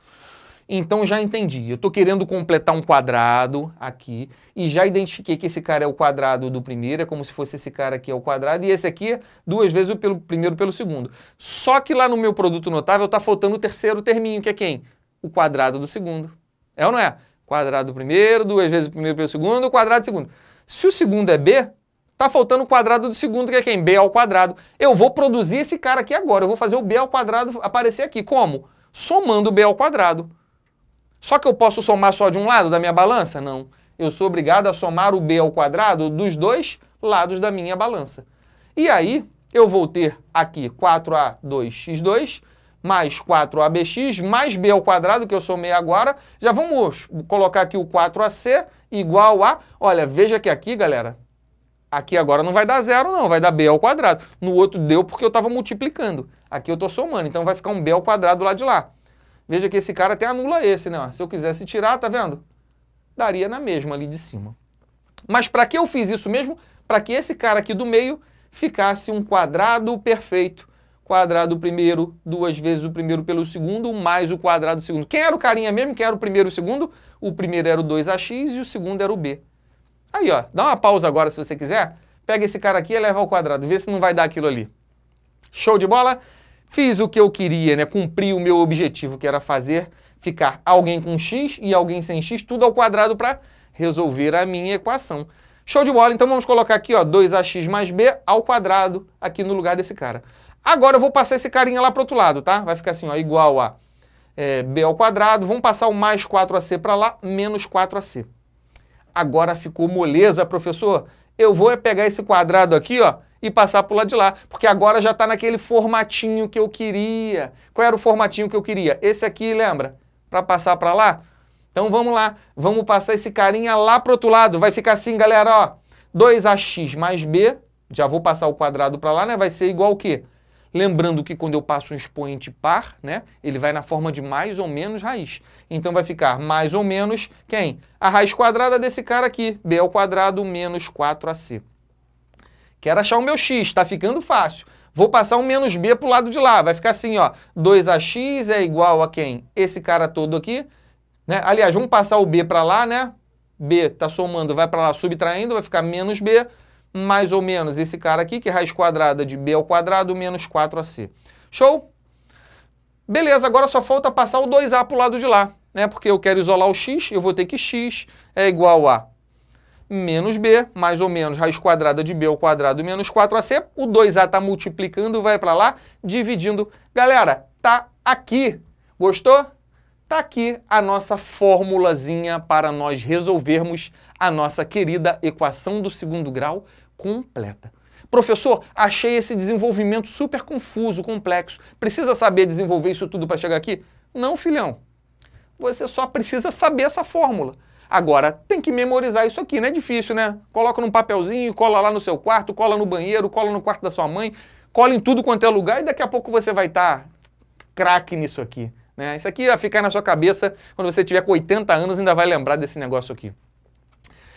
Então já entendi. Eu estou querendo completar um quadrado aqui e já identifiquei que esse cara é o quadrado do primeiro, é como se fosse esse cara aqui é o quadrado, e esse aqui é 2 vezes o primeiro pelo segundo. Só que lá no meu produto notável está faltando o terceiro terminho, que é quem? O quadrado do segundo. É ou não é? Quadrado do primeiro, 2 vezes o primeiro pelo segundo, o quadrado do segundo. Se o segundo é B, está faltando o quadrado do segundo, que é quem? B ao quadrado. Eu vou produzir esse cara aqui agora. Eu vou fazer o B ao quadrado aparecer aqui. Como? Somando o B ao quadrado. Só que eu posso somar só de um lado da minha balança? Não. Eu sou obrigado a somar o B ao quadrado dos dois lados da minha balança. E aí, eu vou ter aqui 4A2x2 mais 4ABX mais B ao quadrado, que eu somei agora. Já vamos colocar aqui o 4AC igual a... Olha, veja que aqui, galera, aqui agora não vai dar 0 não, vai dar B ao quadrado. No outro deu porque eu estava multiplicando. Aqui eu estou somando, então vai ficar um B ao quadrado lá de lá. Veja que esse cara até anula esse, né? Se eu quisesse tirar, tá vendo? Daria na mesma ali de cima. Mas para que eu fiz isso mesmo? Para que esse cara aqui do meio ficasse um quadrado perfeito. Quadrado primeiro, 2 vezes o primeiro pelo segundo, mais o quadrado do segundo. Quem era o carinha mesmo? Quem era o primeiro e o segundo? O primeiro era o 2AX e o segundo era o B. Aí, ó, dá uma pausa agora se você quiser. Pega esse cara aqui e eleva ao quadrado. Vê se não vai dar aquilo ali. Show de bola? Fiz o que eu queria, né? Cumpri o meu objetivo, que era ficar alguém com x e alguém sem x, tudo ao quadrado para resolver a minha equação. Show de bola? Então vamos colocar aqui, ó, 2ax mais b ao quadrado aqui no lugar desse cara. Agora eu vou passar esse carinha lá para o outro lado, tá? Vai ficar assim, ó, igual a b ao quadrado. Vamos passar o mais 4ac para lá, menos 4ac. Agora ficou moleza, professor. Eu vou pegar esse quadrado aqui, ó, e passar para o lado de lá, porque agora já está naquele formatinho que eu queria. Qual era o formatinho que eu queria? Esse aqui, lembra? Para passar para lá? Então vamos lá, vamos passar esse carinha lá para o outro lado. Vai ficar assim, galera, ó, 2ax mais b, já vou passar o quadrado para lá, né? Vai ser igual o quê? Lembrando que quando eu passo um expoente par, né, ele vai na forma de mais ou menos raiz. Então vai ficar mais ou menos quem? A raiz quadrada desse cara aqui, b ao quadrado menos 4ac. Quero achar o meu x, está ficando fácil. Vou passar um menos b para o lado de lá. Vai ficar assim, ó, 2ax é igual a quem? Esse cara todo aqui. Né? Aliás, vamos passar o b para lá, né? B está somando, vai para lá, subtraindo, vai ficar menos b, mais ou menos esse cara aqui, que é raiz quadrada de b ao quadrado menos 4ac. Show? Beleza, agora só falta passar o 2a para o lado de lá, né? Porque eu quero isolar o x, eu vou ter que x é igual a menos b, mais ou menos raiz quadrada de b ao quadrado menos 4ac. O 2a está multiplicando, vai para lá, dividindo. Galera, tá aqui. Gostou? Tá aqui a nossa formulazinha para nós resolvermos a nossa querida equação do segundo grau completa. Professor, achei esse desenvolvimento super confuso, complexo. Precisa saber desenvolver isso tudo para chegar aqui? Não, filhão. Você só precisa saber essa fórmula. Agora, tem que memorizar isso aqui, não é difícil, né? Coloca num papelzinho, cola lá no seu quarto, cola no banheiro, cola no quarto da sua mãe, cola em tudo quanto é lugar e daqui a pouco você vai estar craque nisso aqui. Né? Isso aqui vai ficar na sua cabeça quando você tiver com 80 anos, ainda vai lembrar desse negócio aqui.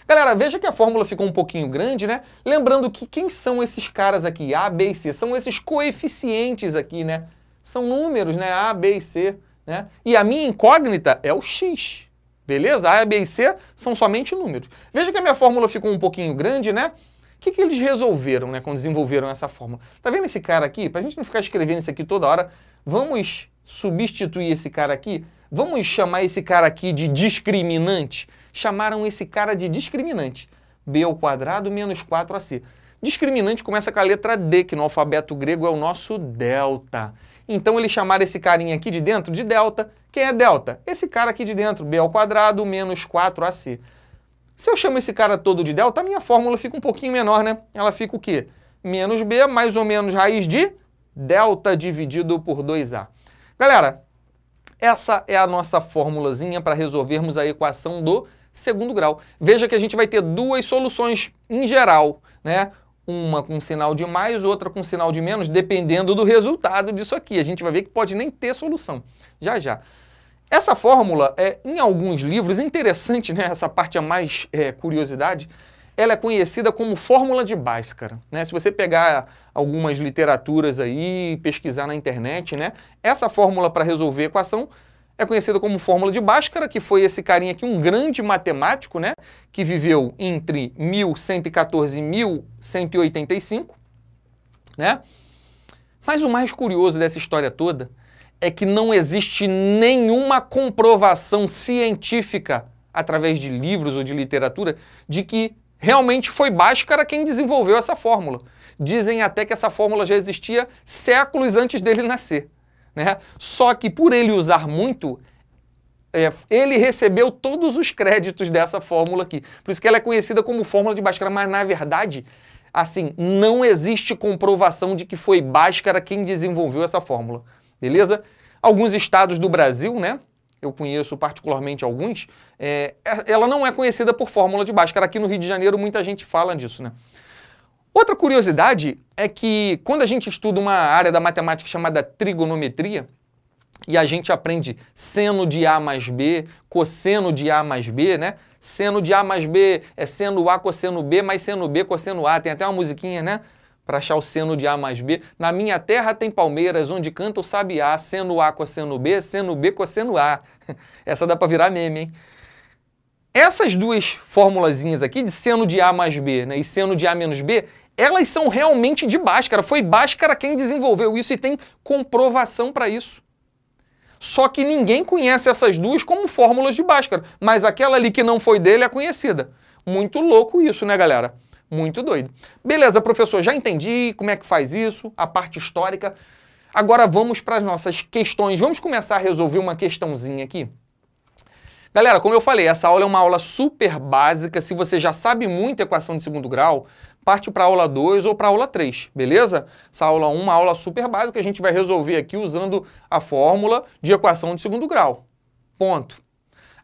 Galera, veja que a fórmula ficou um pouquinho grande, né? Lembrando que quem são esses caras aqui, A, B e C? São esses coeficientes aqui, né? São números, né? A, B e C, né? E a minha incógnita é o X, beleza? A, B e C são somente números. Veja que a minha fórmula ficou um pouquinho grande, né? O que eles resolveram, né, quando desenvolveram essa fórmula? Tá vendo esse cara aqui? Pra gente não ficar escrevendo isso aqui toda hora, vamos substituir esse cara aqui, vamos chamar esse cara aqui de discriminante. Chamaram esse cara de discriminante. B ao quadrado menos 4ac. Discriminante começa com a letra D, que no alfabeto grego é o nosso delta. Então eles chamaram esse carinha aqui de dentro de delta. Quem é delta? Esse cara aqui de dentro, B ao quadrado menos 4ac. Se eu chamo esse cara todo de delta, a minha fórmula fica um pouquinho menor, né? Ela fica o quê? Menos B mais ou menos raiz de delta dividido por 2a. Galera, essa é a nossa formulazinha para resolvermos a equação do segundo grau. Veja que a gente vai ter duas soluções em geral, né? Uma com sinal de mais, outra com sinal de menos, dependendo do resultado disso aqui. A gente vai ver que pode nem ter solução. Já, já. Essa fórmula, em alguns livros, interessante, né? Essa parte é mais curiosidade, ela é conhecida como fórmula de Bhaskara, né? Se você pegar algumas literaturas aí, pesquisar na internet, né? Essa fórmula para resolver a equação é conhecida como fórmula de Bhaskara, que foi esse carinha aqui, um grande matemático, né? Que viveu entre 1114 e 1185, né? Mas o mais curioso dessa história toda é que não existe nenhuma comprovação científica, através de livros ou de literatura, de que realmente foi Bhaskara quem desenvolveu essa fórmula. Dizem até que essa fórmula já existia séculos antes dele nascer, né? Só que por ele usar muito, ele recebeu todos os créditos dessa fórmula aqui. Por isso que ela é conhecida como fórmula de Bhaskara, mas na verdade, assim, não existe comprovação de que foi Bhaskara quem desenvolveu essa fórmula, beleza? Alguns estados do Brasil, né? Eu conheço particularmente alguns, ela não é conhecida por fórmula de Bhaskara. Aqui no Rio de Janeiro muita gente fala disso, né? Outra curiosidade é que quando a gente estuda uma área da matemática chamada trigonometria, e a gente aprende seno de A mais B, cosseno de A mais B, né? Seno de A mais B é seno A cosseno B mais seno B cosseno A. Tem até uma musiquinha, né? Para achar o seno de A mais B. Na minha terra tem palmeiras, onde canta o sabiá, seno A cosseno B cosseno A. Essa dá para virar meme, hein? Essas duas formulazinhas aqui, de seno de A mais B, né, e seno de A menos B, elas são realmente de Bhaskara. Foi Bhaskara quem desenvolveu isso e tem comprovação para isso. Só que ninguém conhece essas duas como fórmulas de Bhaskara, mas aquela ali que não foi dele é conhecida. Muito louco isso, né, galera? Muito doido. Beleza, professor, já entendi como é que faz isso, a parte histórica. Agora vamos para as nossas questões. Vamos começar a resolver uma questãozinha aqui. Galera, como eu falei, essa aula é uma aula super básica. Se você já sabe muito equação de segundo grau, parte para a aula 2 ou para a aula 3, beleza? Essa aula 1 é uma aula super básica, a gente vai resolver aqui usando a fórmula de equação de segundo grau. Ponto.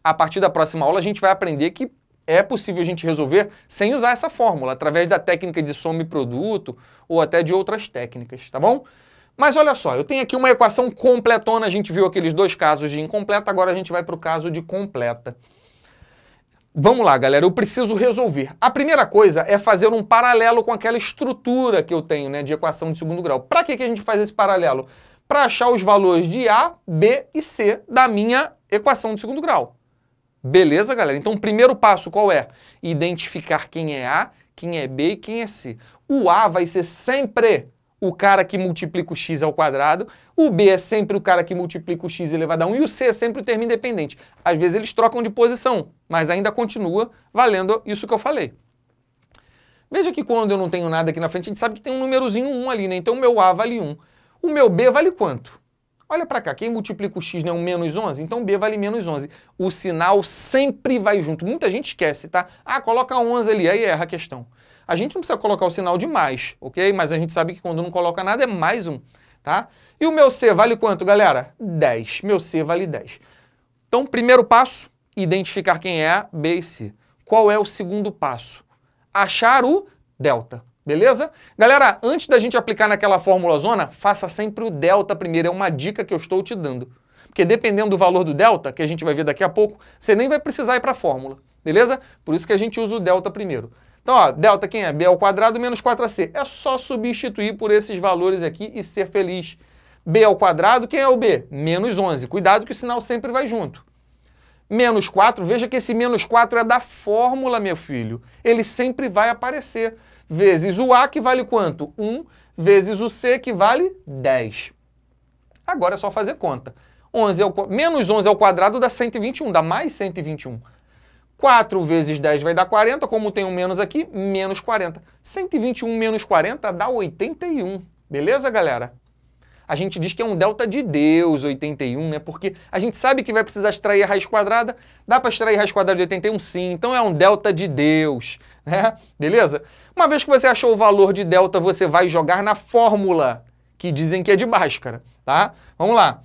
A partir da próxima aula a gente vai aprender que é possível a gente resolver sem usar essa fórmula, através da técnica de soma e produto ou até de outras técnicas, tá bom? Mas olha só, eu tenho aqui uma equação completona, a gente viu aqueles dois casos de incompleta, agora a gente vai para o caso de completa. Vamos lá, galera, eu preciso resolver. A primeira coisa é fazer um paralelo com aquela estrutura que eu tenho, né, de equação de segundo grau. Para que a gente faz esse paralelo? Para achar os valores de A, B e C da minha equação de segundo grau. Beleza, galera? Então, o primeiro passo qual é? Identificar quem é A, quem é B e quem é C. O A vai ser sempre o cara que multiplica o x ao quadrado, o B é sempre o cara que multiplica o x elevado a 1 e o C é sempre o termo independente. Às vezes eles trocam de posição, mas ainda continua valendo isso que eu falei. Veja que quando eu não tenho nada aqui na frente, a gente sabe que tem um númerozinho 1 ali, né? Então o meu A vale 1. O meu B vale quanto? Olha para cá, quem multiplica o x não é um menos 11? Então B vale menos 11. O sinal sempre vai junto. Muita gente esquece, tá? Ah, coloca 11 ali, aí erra a questão. A gente não precisa colocar o sinal de mais, ok? Mas a gente sabe que quando não coloca nada é mais 1, tá? E o meu C vale quanto, galera? 10. Meu C vale 10. Então, primeiro passo, identificar quem é A, B e C. Qual é o segundo passo? Achar o delta, beleza? Galera, antes da gente aplicar naquela fórmula zona, faça sempre o delta primeiro. É uma dica que eu estou te dando. Porque dependendo do valor do delta, que a gente vai ver daqui a pouco, você nem vai precisar ir para a fórmula, beleza? Por isso que a gente usa o delta primeiro. Então, ó, delta quem é? B ao quadrado menos 4AC. É só substituir por esses valores aqui e ser feliz. B ao quadrado, quem é o B? Menos 11. Cuidado que o sinal sempre vai junto. Menos 4, veja que esse menos 4 é da fórmula, meu filho. Ele sempre vai aparecer. Vezes o A, que vale quanto? 1, vezes o C, que vale 10. Agora é só fazer conta. Menos 11 ao quadrado dá 121, dá mais 121. 4 vezes 10 vai dar 40, como tem um menos aqui, menos 40. 121 menos 40 dá 81. Beleza, galera? A gente diz que é um delta de Deus, 81, né? Porque a gente sabe que vai precisar extrair a raiz quadrada. Dá para extrair a raiz quadrada de 81? Sim. Então é um delta de Deus, né? Beleza? Uma vez que você achou o valor de delta, você vai jogar na fórmula, que dizem que é de Bhaskara, tá? Vamos lá.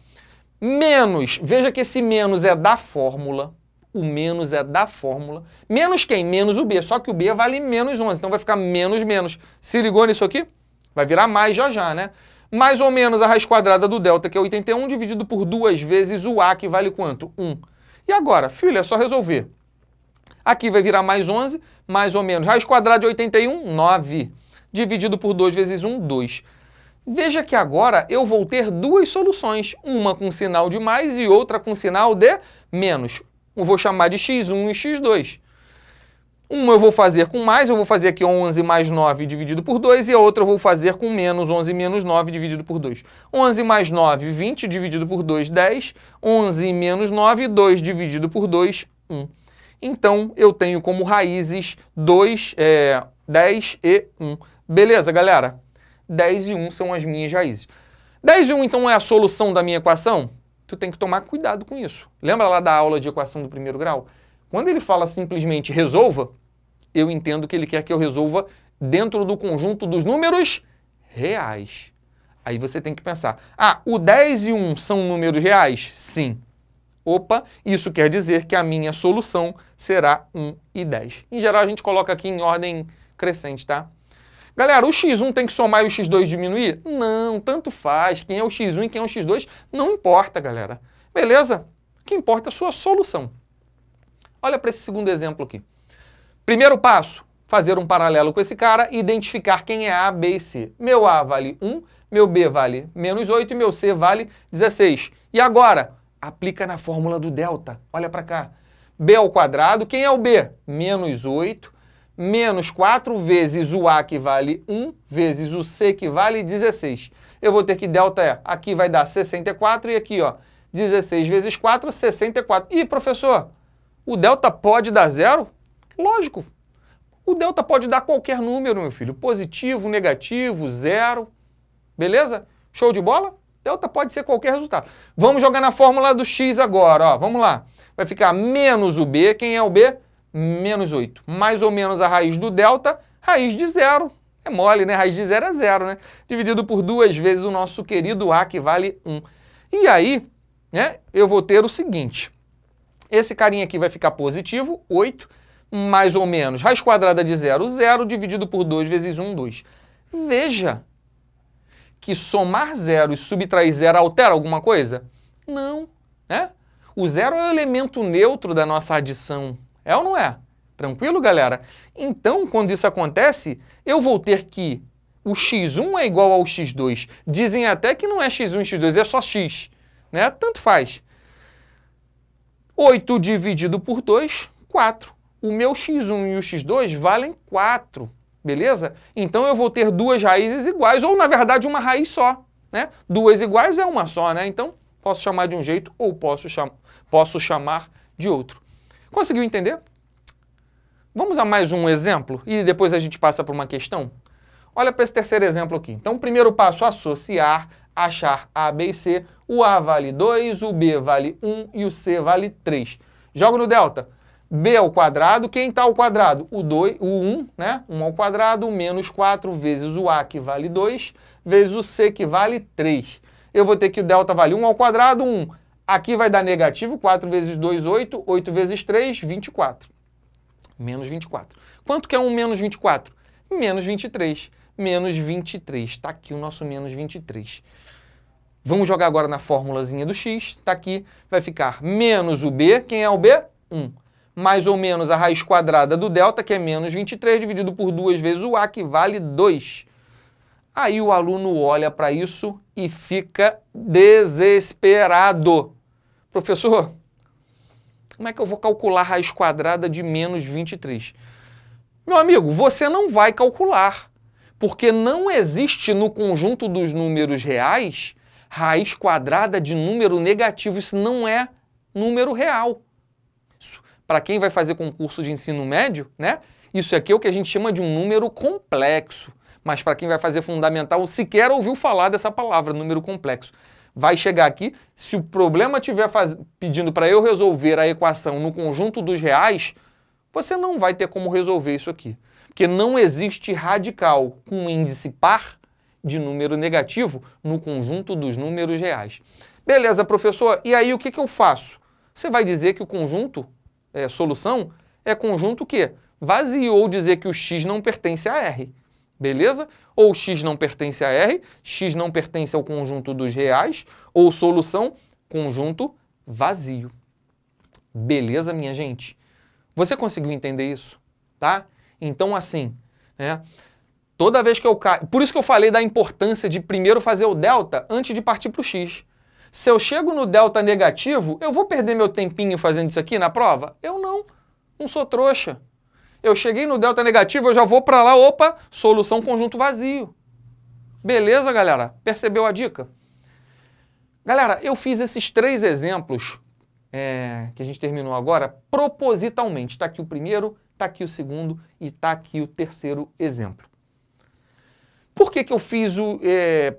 Menos, veja que esse menos é da fórmula. O menos é da fórmula. Menos quem? Menos o B. Só que o B vale menos 11. Então vai ficar menos menos. Se ligou nisso aqui? Vai virar mais já, né? Mais ou menos a raiz quadrada do delta, que é 81, dividido por 2 vezes o A, que vale quanto? 1. E agora, filho, é só resolver. Aqui vai virar mais 11, mais ou menos. Raiz quadrada de 81, 9. Dividido por 2 vezes 1, 2. Veja que agora eu vou ter duas soluções. Uma com sinal de mais e outra com sinal de menos. Eu vou chamar de x1 e x2. Uma eu vou fazer com mais, eu vou fazer aqui 11 mais 9 dividido por 2, e a outra eu vou fazer com menos, 11 menos 9 dividido por 2. 11 mais 9, 20 dividido por 2, 10. 11 menos 9, 2 dividido por 2, 1. Então, eu tenho como raízes 10 e 1. Beleza, galera? 10 e 1 são as minhas raízes. 10 e 1, então, é a solução da minha equação? Tu tem que tomar cuidado com isso. Lembra lá da aula de equação do primeiro grau? Quando ele fala simplesmente resolva, eu entendo que ele quer que eu resolva dentro do conjunto dos números reais. Aí você tem que pensar, o 10 e 1 são números reais? Sim. Opa, isso quer dizer que a minha solução será 1 e 10. Em geral, a gente coloca aqui em ordem crescente, tá? Galera, o x1 tem que somar e o x2 diminuir? Não, tanto faz. Quem é o x1 e quem é o x2 não importa, galera. Beleza? O que importa é a sua solução. Olha para esse segundo exemplo aqui. Primeiro passo, fazer um paralelo com esse cara e identificar quem é A, B e C. Meu A vale 1, meu B vale menos 8 e meu C vale 16. E agora? Aplica na fórmula do delta. Olha para cá. b ao quadrado. Quem é o b? Menos 8, menos 4 vezes o a, que vale 1, vezes o c, que vale 16. Eu vou ter que delta aqui vai dar 64 e aqui, ó, 16 vezes 4, 64. Ih, professor, o delta pode dar zero? Lógico. O delta pode dar qualquer número, meu filho. Positivo, negativo, zero. Beleza? Show de bola? Delta pode ser qualquer resultado. Vamos jogar na fórmula do x agora, ó. Vamos lá. Vai ficar menos o b. Quem é o b? Menos 8. Mais ou menos a raiz do delta, raiz de zero. É mole, né? Raiz de zero é zero, né? Dividido por 2 vezes o nosso querido a, que vale 1. E aí, né, eu vou ter o seguinte. Esse carinha aqui vai ficar positivo, 8, mais ou menos raiz quadrada de zero, zero, dividido por 2 vezes 1, 2. Veja que somar zero e subtrair zero altera alguma coisa? Não, né? O zero é o elemento neutro da nossa adição. É ou não é? Tranquilo, galera? Então, quando isso acontece, eu vou ter que o x1 é igual ao x2. Dizem até que não é x1 e x2, é só x, né? Tanto faz. 8 dividido por 2, 4. O meu x1 e o x2 valem 4, beleza? Então eu vou ter duas raízes iguais, ou na verdade uma raiz só, né? Duas iguais é uma só, né? Então posso chamar de um jeito ou posso chamar de outro. Conseguiu entender? Vamos a mais um exemplo e depois a gente passa para uma questão? Olha para esse terceiro exemplo aqui. Então, primeiro passo, associar, achar A, B e C. O A vale 2, o B vale 1 e o C vale 3. Jogo no delta. B ao quadrado, quem está ao quadrado? O 1, né? 1 ao quadrado, menos 4 vezes o A, que vale 2, vezes o C, que vale 3. Eu vou ter que o delta vale 1 ao quadrado, 1. Aqui vai dar negativo, 4 vezes 2, 8. 8 vezes 3, 24. Menos 24. Quanto que é um menos 24? Menos 23. Menos 23. Está aqui o nosso menos 23. Vamos jogar agora na formulazinha do x. Está aqui. Vai ficar menos o b. Quem é o b? 1. Mais ou menos a raiz quadrada do delta, que é menos 23, dividido por 2 vezes o a, que vale 2. Aí o aluno olha para isso e fica desesperado. Professor, como é que eu vou calcular a raiz quadrada de menos 23? Meu amigo, você não vai calcular, porque não existe no conjunto dos números reais raiz quadrada de número negativo. Isso não é número real. Para quem vai fazer concurso de ensino médio, né? Isso aqui é o que a gente chama de um número complexo. Mas para quem vai fazer fundamental, sequer ouviu falar dessa palavra, número complexo. Vai chegar aqui, se o problema estiver pedindo para eu resolver a equação no conjunto dos reais, você não vai ter como resolver isso aqui. Porque não existe radical com índice par de número negativo no conjunto dos números reais. Beleza, professor, e aí o que eu faço? Você vai dizer que o conjunto, solução, é conjunto que vazio, ou dizer que o x não pertence a R. Beleza? Ou x não pertence a R, x não pertence ao conjunto dos reais, ou solução, conjunto vazio. Beleza, minha gente? Você conseguiu entender isso? Tá? Então, assim, né? Toda vez que eu caio... Por isso que eu falei da importância de primeiro fazer o delta antes de partir para o x. Se eu chego no delta negativo, eu vou perder meu tempinho fazendo isso aqui na prova? Eu não sou trouxa. Eu cheguei no delta negativo, eu já vou para lá, opa, solução conjunto vazio. Beleza, galera? Percebeu a dica? Galera, eu fiz esses 3 exemplos que a gente terminou agora propositalmente. Está aqui o primeiro, está aqui o segundo e está aqui o terceiro exemplo. Por que eu fiz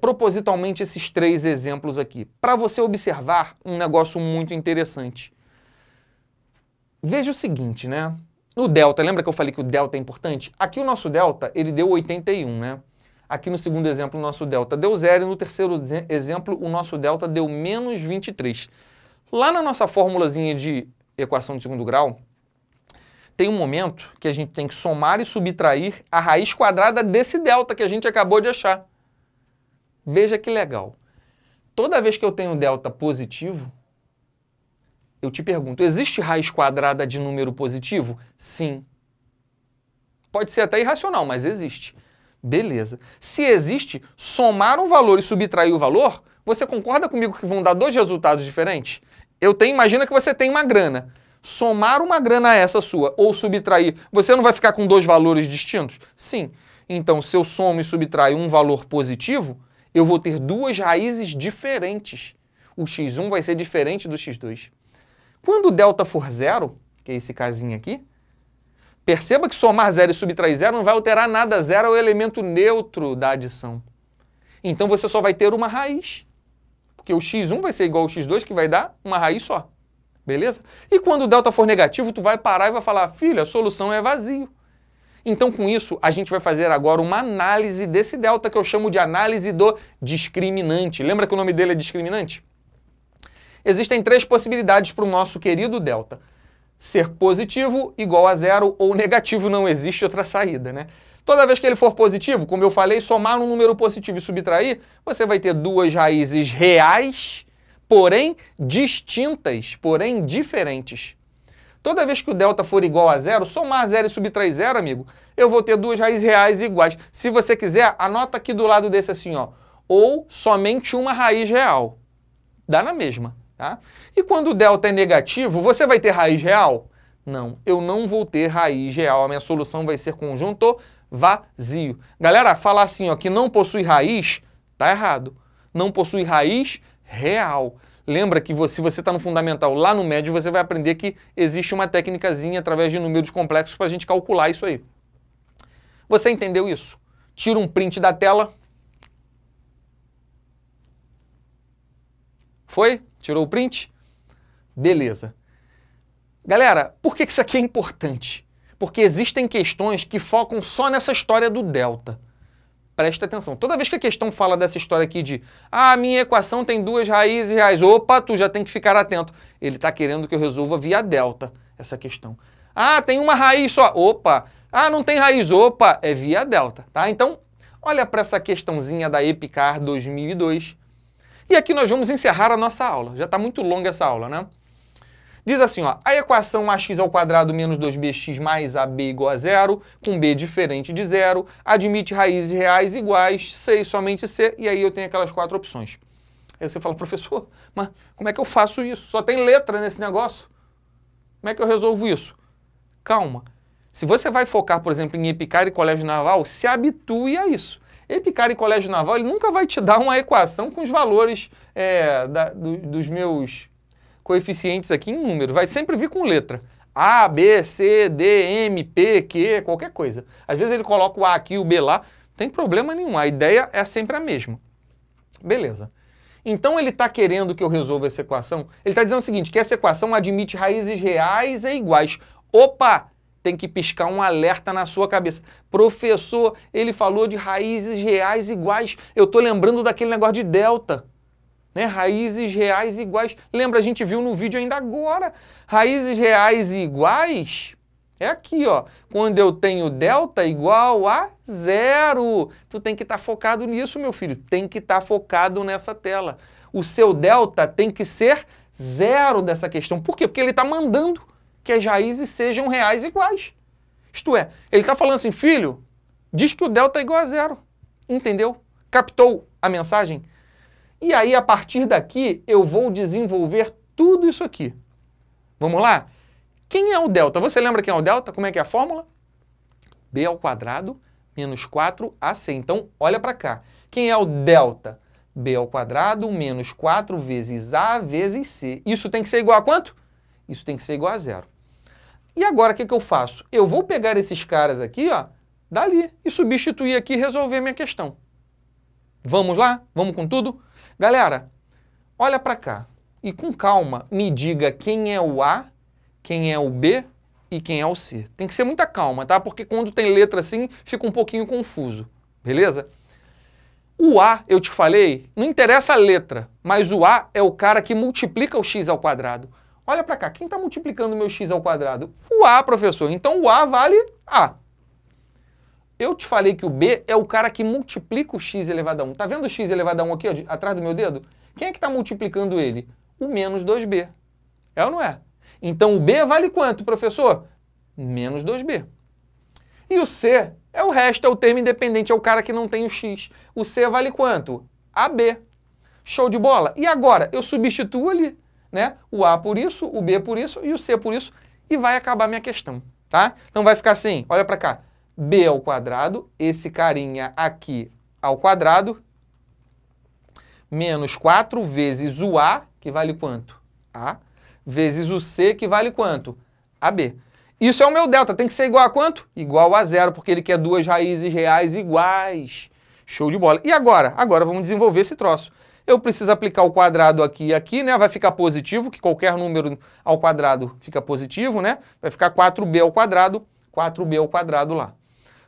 propositalmente esses 3 exemplos aqui? Para você observar um negócio muito interessante. Veja o seguinte, né? No delta, lembra que eu falei que o delta é importante? Aqui o nosso delta, ele deu 81, né? Aqui no segundo exemplo, o nosso delta deu 0 e no terceiro exemplo, o nosso delta deu menos 23. Lá na nossa formulazinha de equação de segundo grau, tem um momento que a gente tem que somar e subtrair a raiz quadrada desse delta que a gente acabou de achar. Veja que legal. Toda vez que eu tenho delta positivo, eu te pergunto, existe raiz quadrada de número positivo? Sim. Pode ser até irracional, mas existe. Beleza. Se existe, somar um valor e subtrair o valor, você concorda comigo que vão dar 2 resultados diferentes? Imagina que você tem uma grana. somar uma grana a essa sua ou subtrair, você não vai ficar com dois valores distintos? Sim. Então, se eu somo e subtraio um valor positivo, eu vou ter duas raízes diferentes. O x1 vai ser diferente do x2. Quando o delta for zero, que é esse casinho aqui, perceba que somar zero e subtrair zero não vai alterar nada. Zero é o elemento neutro da adição. Então, você só vai ter uma raiz. Porque o x1 vai ser igual ao x2, que vai dar uma raiz só. Beleza? E quando o delta for negativo, tu vai parar e vai falar, filho, a solução é vazio. Então, com isso, a gente vai fazer agora uma análise desse delta, que eu chamo de análise do discriminante. Lembra que o nome dele é discriminante? Existem três possibilidades para o nosso querido delta. Ser positivo igual a zero ou negativo, não existe outra saída, né? Toda vez que ele for positivo, como eu falei, somar um número positivo e subtrair, você vai ter duas raízes reais, porém distintas, porém diferentes. Toda vez que o delta for igual a zero, somar zero e subtrair zero, amigo, eu vou ter duas raízes reais iguais. Se você quiser, anota aqui do lado desse assim, ó, ou somente uma raiz real. Dá na mesma, tá? E quando o delta é negativo, você vai ter raiz real? Não, eu não vou ter raiz real. A minha solução vai ser conjunto vazio. Galera, falar assim, ó, que não possui raiz, tá errado. Não possui raiz real. Lembra que se você está no fundamental, lá no médio, você vai aprender que existe uma técnicazinha através de números complexos para a gente calcular isso aí. Você entendeu isso? Tira um print da tela. Foi? Tirou o print? Beleza. Galera, por que isso aqui é importante? Porque existem questões que focam só nessa história do delta. Presta atenção. Toda vez que a questão fala dessa história aqui de a minha equação tem duas raízes reais, opa, tu já tem que ficar atento. Ele está querendo que eu resolva via delta essa questão. Ah, tem uma raiz só, opa. Ah, não tem raiz, opa, é via delta, tá? Então, olha para essa questãozinha da EPICAR 2002. E aqui nós vamos encerrar a nossa aula. Já está muito longa essa aula, né? Diz assim, ó, a equação ax ao quadrado menos 2bx mais ab igual a zero, com b diferente de zero, admite raízes reais iguais, c e somente c, e aí eu tenho aquelas quatro opções. Aí você fala, professor, mas como é que eu faço isso? Só tem letra nesse negócio. Como é que eu resolvo isso? Calma. Se você vai focar, por exemplo, em EPICAR e Colégio Naval, se habitue a isso. EPICAR e Colégio Naval, ele nunca vai te dar uma equação com os valores dos meus coeficientes aqui em número. Vai sempre vir com letra. A, B, C, D, M, P, Q, qualquer coisa. Às vezes ele coloca o A aqui e o B lá. Não tem problema nenhum. A ideia é sempre a mesma. Beleza. Então ele está querendo que eu resolva essa equação. Ele está dizendo o seguinte, que essa equação admite raízes reais e iguais. Opa! Tem que piscar um alerta na sua cabeça. Professor, ele falou de raízes reais iguais. Eu estou lembrando daquele negócio de delta. Né? Raízes reais iguais. Lembra, a gente viu no vídeo ainda agora. Raízes reais iguais é aqui, ó. Quando eu tenho delta igual a zero. Tu tem que estar focado nisso, meu filho. Tem que estar focado nessa tela. O seu delta tem que ser zero dessa questão. Por quê? Porque ele está mandando que as raízes sejam reais iguais. Isto é, ele está falando assim, filho, diz que o delta é igual a zero. Entendeu? Captou a mensagem? E aí, a partir daqui, eu vou desenvolver tudo isso aqui. Vamos lá? Quem é o delta? Você lembra quem é o delta? Como é que é a fórmula? B ao quadrado menos 4ac. Então, olha para cá. Quem é o delta? B ao quadrado menos 4 vezes a vezes c. Isso tem que ser igual a quanto? Isso tem que ser igual a zero. E agora, o que eu faço? Eu vou pegar esses caras aqui, ó, dali, e substituir aqui e resolver a minha questão. Vamos lá? Vamos com tudo? Galera, olha para cá e com calma me diga quem é o A, quem é o B e quem é o C. Tem que ser muita calma, tá? Porque quando tem letra assim, fica um pouquinho confuso, beleza? O A, eu te falei, não interessa a letra, mas o A é o cara que multiplica o x ao quadrado. Olha para cá, quem está multiplicando o meu x ao quadrado? O A, professor. Então o A vale A. Eu te falei que o B é o cara que multiplica o x elevado a 1. Tá vendo o x elevado a 1 aqui, ó, atrás do meu dedo? Quem é que está multiplicando ele? O menos 2b. É ou não é? Então o B vale quanto, professor? Menos 2b. E o C é o resto, é o termo independente, é o cara que não tem o x. O C vale quanto? AB. Show de bola? E agora? Eu substituo ali. né? O A por isso, o B por isso e o C por isso, e vai acabar minha questão, tá? Então vai ficar assim, olha para cá, B ao quadrado, esse carinha aqui ao quadrado, menos 4 vezes o A, que vale quanto? A, vezes o C, que vale quanto? AB. Isso é o meu delta, tem que ser igual a quanto? Igual a zero, porque ele quer duas raízes reais iguais. Show de bola. E agora? Agora vamos desenvolver esse troço. Eu preciso aplicar o quadrado aqui e aqui, né? Vai ficar positivo, que qualquer número ao quadrado fica positivo, né? Vai ficar 4b ao quadrado lá.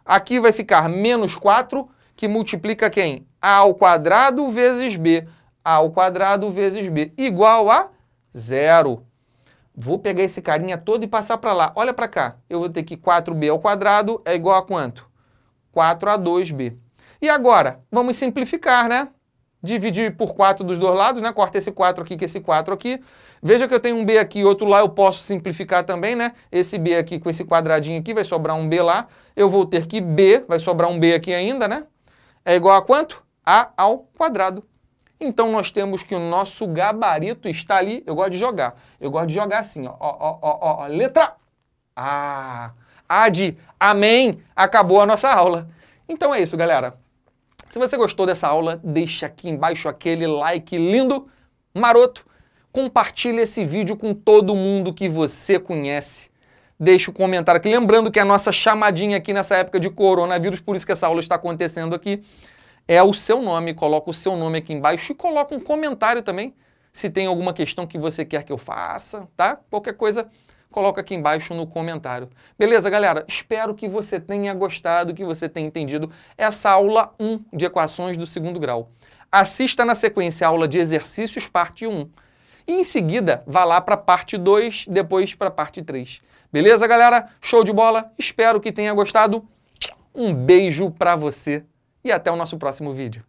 Aqui vai ficar menos 4, que multiplica quem? A ao quadrado vezes b. A ao quadrado vezes b, igual a zero. Vou pegar esse carinha todo e passar para lá. Olha para cá. Eu vou ter que 4b ao quadrado é igual a quanto? 4a2b. E agora? Vamos simplificar, né? Dividir por 4 dos dois lados, né? Corta esse 4 aqui com esse 4 aqui. Veja que eu tenho um b aqui e outro lá, eu posso simplificar também, né? Esse b aqui com esse quadradinho aqui, vai sobrar um b lá. Eu vou ter que b, vai sobrar um b aqui ainda, né? É igual a quanto? A ao quadrado. Então, nós temos que o nosso gabarito está ali. Eu gosto de jogar. Eu gosto de jogar assim, ó. Letra A. A de amém. Acabou a nossa aula. Então é isso, galera. Se você gostou dessa aula, deixa aqui embaixo aquele like lindo, maroto. Compartilhe esse vídeo com todo mundo que você conhece. Deixa o comentário aqui. Lembrando que a nossa chamadinha aqui nessa época de coronavírus, por isso que essa aula está acontecendo aqui, é o seu nome. Coloca o seu nome aqui embaixo e coloca um comentário também, se tem alguma questão que você quer que eu faça, tá? Qualquer coisa, coloca aqui embaixo no comentário. Beleza, galera? Espero que você tenha gostado, que você tenha entendido essa aula 1 de equações do segundo grau. Assista na sequência a aula de exercícios, parte 1. E em seguida, vá lá para a parte 2, depois para a parte 3. Beleza, galera? Show de bola? Espero que tenha gostado. Um beijo para você. E até o nosso próximo vídeo.